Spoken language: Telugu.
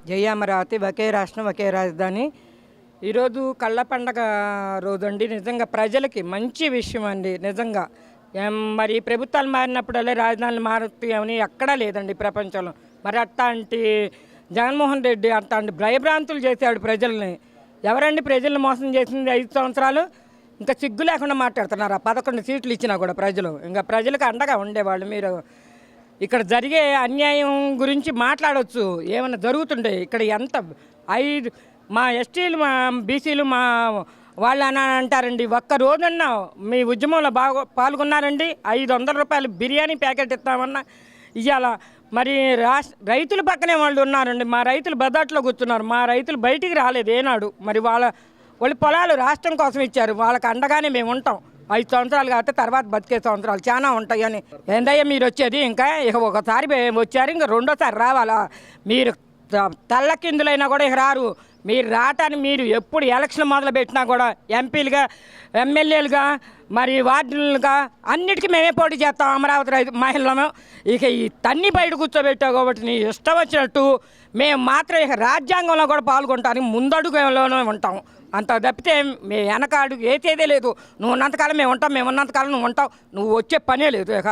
జై అమరావతి, ఒకే రాష్ట్రం ఒకే రాజధాని. ఈరోజు కళ్ళ పండగ రోజండి. నిజంగా ప్రజలకి మంచి విషయం అండి. నిజంగా మరి ప్రభుత్వాలు మారినప్పుడల్లా రాజధానులు మారుతాయని ఎక్కడా లేదండి ప్రపంచంలో. మరి అట్లాంటి జగన్మోహన్ రెడ్డి అట్లాంటి భయభ్రాంతులు చేశాడు ప్రజల్ని. ఎవరండి ప్రజల్ని మోసం చేసింది 5 సంవత్సరాలు? ఇంకా సిగ్గు లేకుండా మాట్లాడుతున్నారు. 11 సీట్లు ఇచ్చినా కూడా ప్రజలు ఇంకా ప్రజలకు అండగా ఉండేవాళ్ళు. మీరు ఇక్కడ జరిగే అన్యాయం గురించి మాట్లాడవచ్చు. ఏమైనా జరుగుతుండే ఇక్కడ ఎంత మా ఎస్టీలు మా బీసీలు మా వాళ్ళు అని అంటారండి. ఒక్క రోజన్నా మీ ఉద్యమంలో బాగా పాల్గొన్నారండి? 500 రూపాయలు బిర్యానీ ప్యాకెట్ ఇస్తామన్నా ఇవాళ మరి రైతుల పక్కనే వాళ్ళు ఉన్నారండి. మా రైతులు బజాట్లో కూర్చున్నారు. మా రైతులు బయటికి రాలేదు ఏనాడు. మరి వాళ్ళ పొలాలు రాష్ట్రం కోసం ఇచ్చారు. వాళ్ళకి అండగానే మేము ఉంటాం. 5 సంవత్సరాలు కాబట్టి తర్వాత బతికే సంవత్సరాలు చాలా ఉంటాయని. ఏందయ్యా మీరు వచ్చేది? ఇంకా ఒకసారి వచ్చారు, ఇంకా రెండోసారి రావాలా? మీరు తల్లకిందులైనా కూడా ఇక రారు. మీరు రావటానికి మీరు ఎప్పుడు ఎలక్షన్ మొదలుపెట్టినా కూడా ఎంపీలుగా, ఎమ్మెల్యేలుగా, మరి వార్డులుగా అన్నిటికీ మేమే పోటీ చేస్తాం. అమరావతి రైతు మహిళలను ఇక ఈ తన్ని బయట కూర్చోబెట్టావు కాబట్టి నీ ఇష్టం వచ్చినట్టు మేము మాత్రం ఇక రాజ్యాంగంలో కూడా పాల్గొంటానికి ముందడుగులోనే ఉంటాం. అంత తప్పితే మీ వెనకాడు ఏదేదే లేదు. నువ్వు ఉన్నంతకాలం మేము ఉంటాం, మేము ఉన్నంతకాలం నువ్వు ఉంటావు. నువ్వు వచ్చే పనే లేదు ఇక.